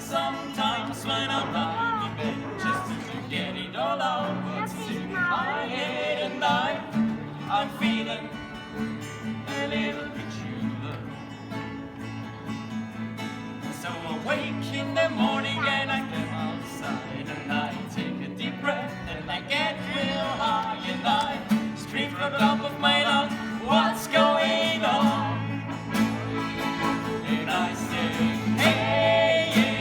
sometimes when I'm lying in bed, just to forget it all out, what's in my head, and I'm feeling a little peculiar. So I wake in the morning and I come outside and I take a deep breath and I get real high and I scream from the top of my lungs, what's going on? And I say, hey, yeah,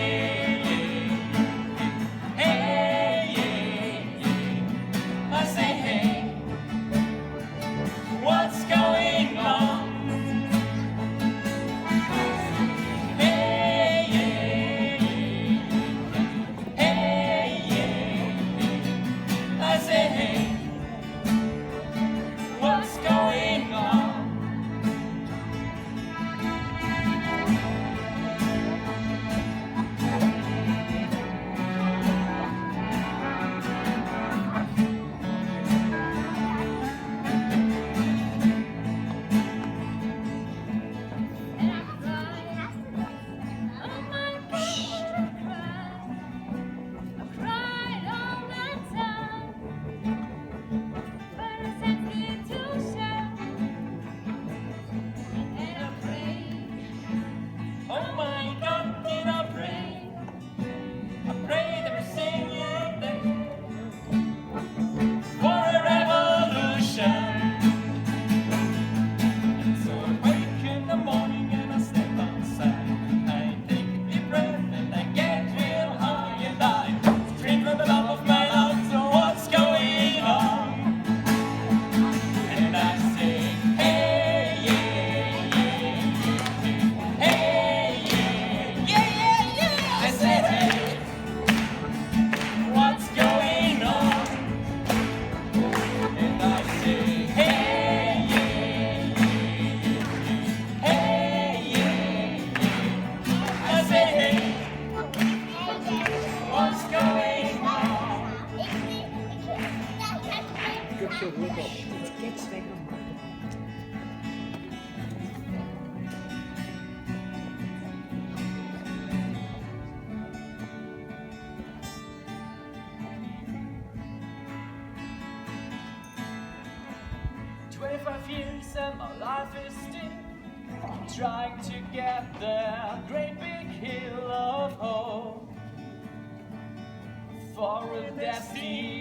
hey, yeah, yeah. I say, hey, what's going on? Hey, yeah, yeah, hey, yeah. I say, hey, what's going on? Geç weg nochmal. Years and my life is still trying to get there. Great big hill of hope for a destination.